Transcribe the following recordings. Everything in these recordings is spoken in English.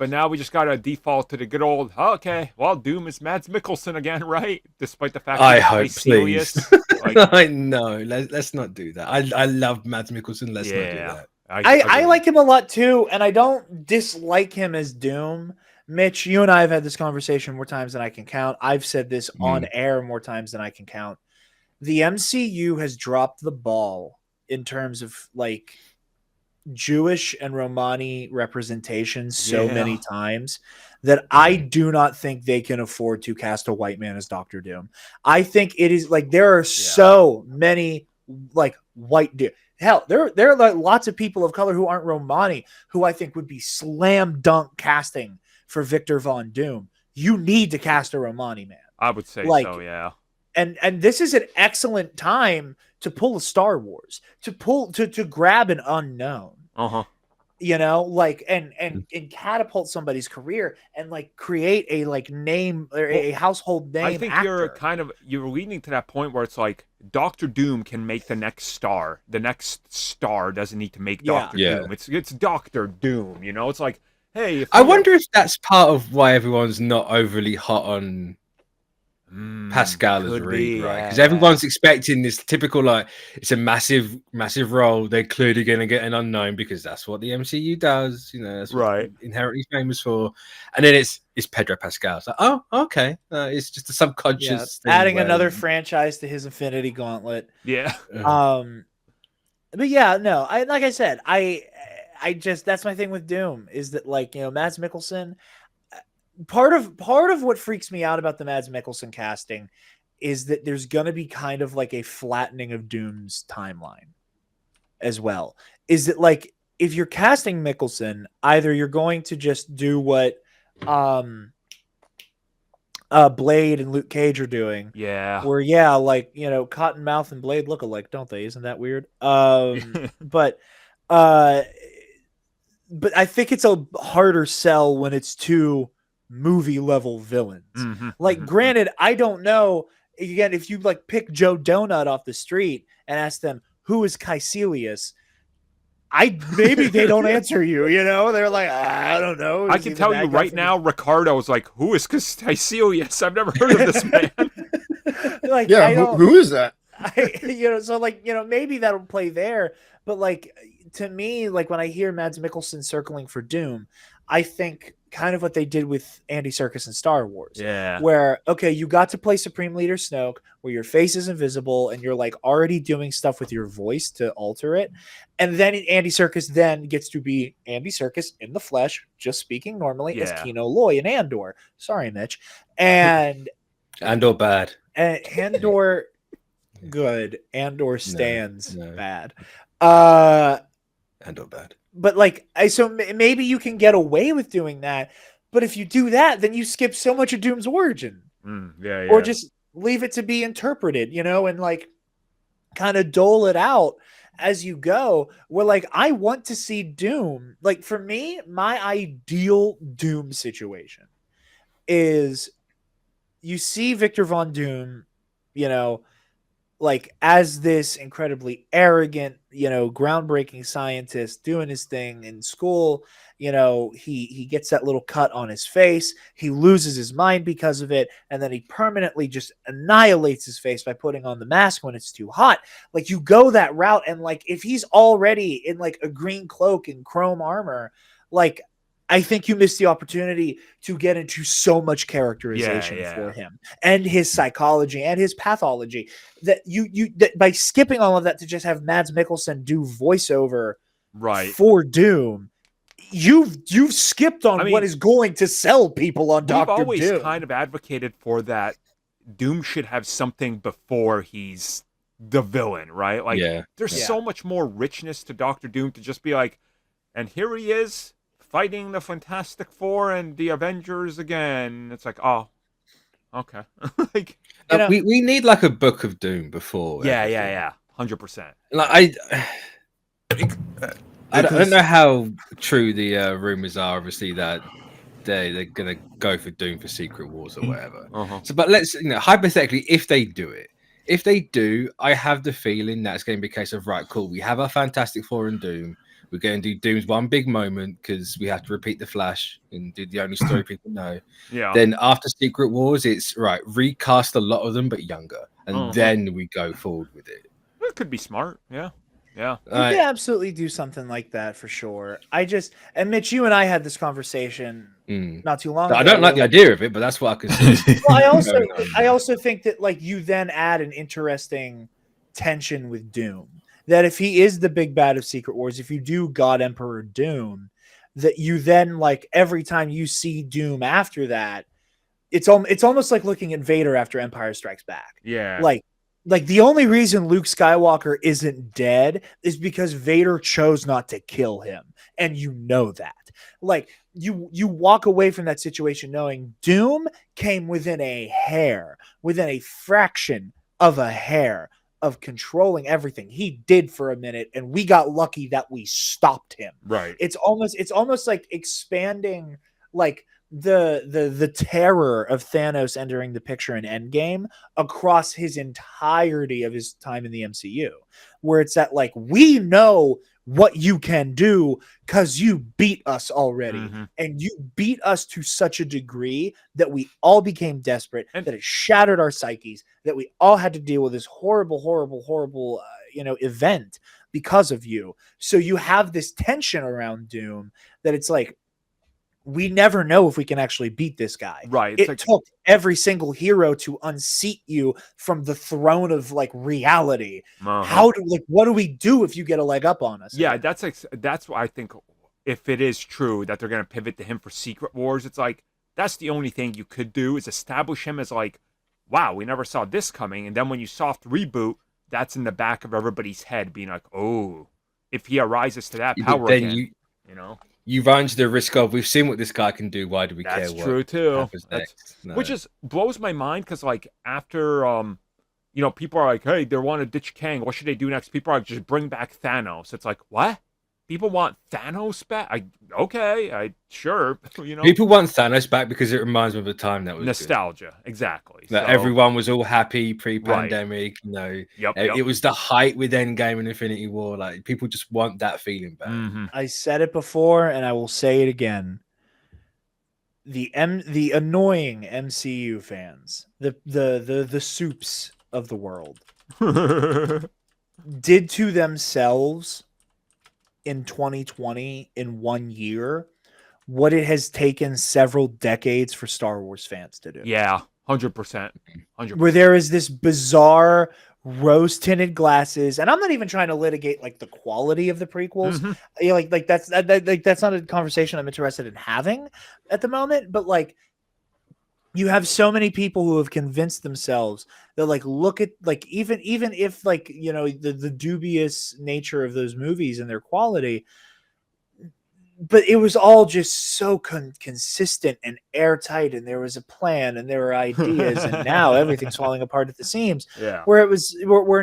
But now we just gotta default to the good old, okay, well, Doom is Mads Mikkelsen again, right? Despite the fact I he's hope, please. Caecilius. Like, I know. Let's not do that. I love Mads Mikkelsen. Let's not do yeah, that. I like him a lot too, and I don't dislike him as Doom. Mitch, you and I have had this conversation more times than I can count. I've said this on air more times than I can count. The MCU has dropped the ball in terms of like Jewish and Romani representation so many times that I do not think they can afford to cast a white man as Doctor Doom. I think it is like there are so many like white dude. Hell, there are like lots of people of color who aren't Romani who I think would be slam dunk casting for Victor Von Doom. You need to cast a Romani man. I would say so, yeah. And this is an excellent time to pull a Star Wars, to grab an unknown. You know, like and catapult somebody's career and like create a like name or a household name. I think actor. you're leading to that point where it's like Doctor Doom can make the next star. The next star doesn't need to make Doctor Doom. It's Doctor Doom, you know? It's like, hey, I wonder if that's part of why everyone's not overly hot on Pascal as Reed, right? Because everyone's expecting this typical, like, it's a massive role. They're clearly going to get an unknown because that's what the MCU does. You know, that's what it's inherently famous for. And then it's Pedro Pascal. It's like, oh, okay, it's just a subconscious thing adding another franchise to his Infinity Gauntlet. Yeah. But yeah, no, like I said, I just that's my thing with Doom is that like Mads Mikkelsen. Part of what freaks me out about the Mads Mikkelsen casting is that there's going to be kind of like a flattening of Doom's timeline as well. Is that like if you're casting Mikkelsen, either you're going to just do what Blade and Luke Cage are doing. Yeah. Where like Cottonmouth and Blade look alike, don't they? Isn't that weird? But I think it's a harder sell when it's two movie level villains. Granted, I don't know again if you like pick Joe Donut off the street and ask them who is Caecilius, maybe they don't answer you. They're like, I don't know. I can tell you right now, Ricardo's like, who is Caecilius? I've never heard of this man. Like, who is that? So like maybe that'll play there, but like to me, like when I hear Mads Mikkelsen circling for Doom, I think kind of what they did with Andy Serkis in Star Wars. Yeah. Where, okay, you got to play Supreme Leader Snoke, where your face is invisible and you're like already doing stuff with your voice to alter it. And then Andy Serkis then gets to be Andy Serkis in the flesh, just speaking normally as Kino Loy in Andor. Sorry, Mitch. And Andor bad. And Andor good. Andor stands bad. Andor bad. But like, so maybe you can get away with doing that. But if you do that, then you skip so much of Doom's origin. Or just leave it to be interpreted, and like kind of dole it out as you go. Where like, I want to see Doom. Like for me, my ideal Doom situation is you see Victor Von Doom, like as this incredibly arrogant, groundbreaking scientist doing his thing in school, he gets that little cut on his face. He loses his mind because of it. And then he permanently just annihilates his face by putting on the mask when it's too hot. Like you go that route. And like, if he's already in like a green cloak and chrome armor, like I think you missed the opportunity to get into so much characterization for him and his psychology and his pathology that that by skipping all of that to just have Mads Mikkelsen do voiceover for Doom, you've skipped on what is going to sell people on Doctor Doom. We've always kind of advocated for that. Doom should have something before he's the villain, right? Like there's so much more richness to Doctor Doom to just be like, and here he is, fighting the Fantastic Four and the Avengers again. It's like, oh, okay. Like, we need like a Book of Doom before. 100%. Like I don't know how true the rumors are. Obviously, that they're gonna go for Doom for Secret Wars or whatever. So, but let's hypothetically, if they do it, if they do, I have the feeling that it's going to be a case of right, cool. We have our Fantastic Four and Doom. we're going to do Doom's one big moment because we have to repeat the Flash and do the only story people know. Yeah. Then after Secret Wars, it's right, recast a lot of them but younger, and then we go forward with it. It could be smart. Yeah. Yeah. You could absolutely do something like that for sure. And Mitch, you and I had this conversation not too long ago. I don't like the idea of it, but that's what I can see. Well, I also think that like you then add an interesting tension with Doom. That if he is the big bad of Secret Wars, if you do God Emperor Doom, that you then like every time you see Doom after that, it's almost like looking at Vader after Empire Strikes Back. Yeah. Like the only reason Luke Skywalker isn't dead is because Vader chose not to kill him. And you know that. Like you walk away from that situation knowing Doom came within a hair, within a fraction of a hair of controlling everything. He did for a minute, and we got lucky that we stopped him. Right. It's almost like expanding like the terror of Thanos entering the picture in Endgame across his entirety of his time in the MCU, where it's that like we know what you can do because you beat us already, and you beat us to such a degree that we all became desperate, that it shattered our psyches, that we all had to deal with this horrible event because of you. So you have this tension around Doom that it's like, we never know if we can actually beat this guy. Right. It took every single hero to unseat you from the throne of like reality. What do we do if you get a leg up on us? Yeah, that's what I think. If it is true that they're going to pivot to him for Secret Wars, it's like that's the only thing you could do is establish him as like, wow, we never saw this coming. And then when you soft reboot, that's in the back of everybody's head, being like, oh, if he arises to that power again, you know. You run into the risk of, we've seen what this guy can do. Why do we care? That's true too. No. Which is blows my mind because like after people are like, hey, they want to ditch Kang. What should they do next? People are like, just bring back Thanos. It's like, what? People want Thanos back? Sure. People want Thanos back because it reminds them of the time that was nostalgia. Good. Exactly. That everyone was all happy pre-pandemic. Right. It was the height with Endgame and Infinity War. Like people just want that feeling back. I said it before, and I will say it again. The annoying MCU fans, the soups of the world, did to themselves in 2020 in 1 year what it has taken several decades for Star Wars fans to do. Yeah, 100%. Where there is this bizarre rose-tinted glasses, and I'm not even trying to litigate like the quality of the prequels. That's not a conversation I'm interested in having at the moment, but like you have so many people who have convinced themselves that like look at like even if like the dubious nature of those movies and their quality, but it was all just so consistent and airtight, and there was a plan and there were ideas, and now everything's falling apart at the seams. Yeah. Where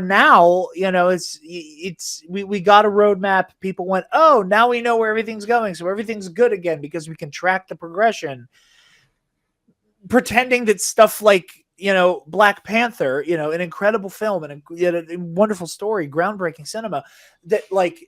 now we got a roadmap. People went, oh, now we know where everything's going, so everything's good again because we can track the progression. Pretending that stuff like Black Panther, an incredible film and a wonderful story, groundbreaking cinema, that like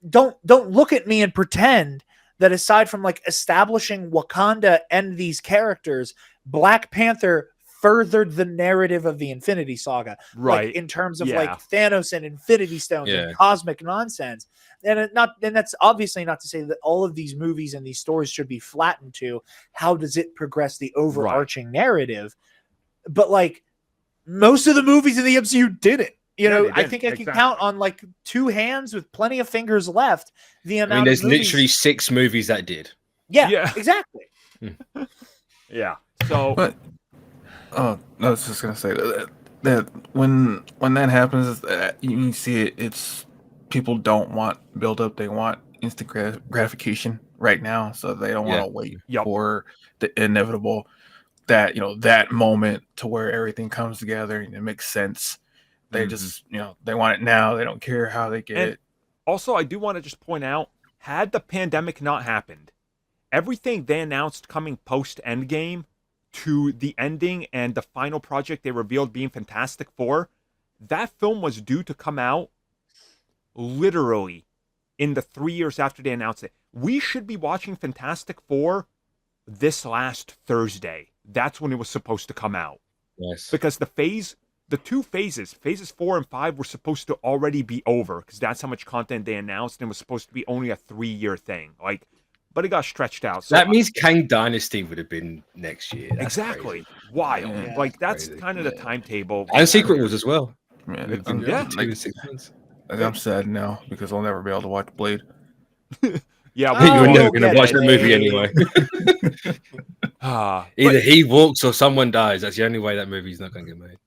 don't look at me and pretend that aside from like establishing Wakanda and these characters, Black Panther furthered the narrative of the Infinity Saga, right? Like, in terms of like Thanos and Infinity Stones and cosmic nonsense. And that's obviously not to say that all of these movies and these stories should be flattened to how does it progress the overarching narrative. But like most of the movies in the MCU didn't. I think I can count on like two hands with plenty of fingers left the amount. There's literally 6 movies that did. Yeah. Exactly. Yeah. So, but I was just gonna say that when that happens, you see it. It's people don't want build up; they want instant gratification right now, so they don't want to wait for the inevitable. That moment to where everything comes together and it makes sense. They just they want it now. They don't care how they get it. Also, I do want to just point out, had the pandemic not happened, everything they announced coming post Endgame to the ending and the final project they revealed being Fantastic Four, that film was due to come out literally in the 3 years after they announced it. We should be watching Fantastic Four this last Thursday. That's when it was supposed to come out. Yes. Because the two phases 4 and 5 were supposed to already be over because that's how much content they announced, and it was supposed to be only a 3-year thing. But it got stretched out. So that means Kang Dynasty would have been next year. That's exactly. Crazy. Wild. Yeah. That's kind of the timetable. And Secret Wars as well. Man, I'm sad now because I'll never be able to watch Blade. Yeah, you were never going to watch the movie anyway. Either he walks or someone dies. That's the only way that movie's not going to get made.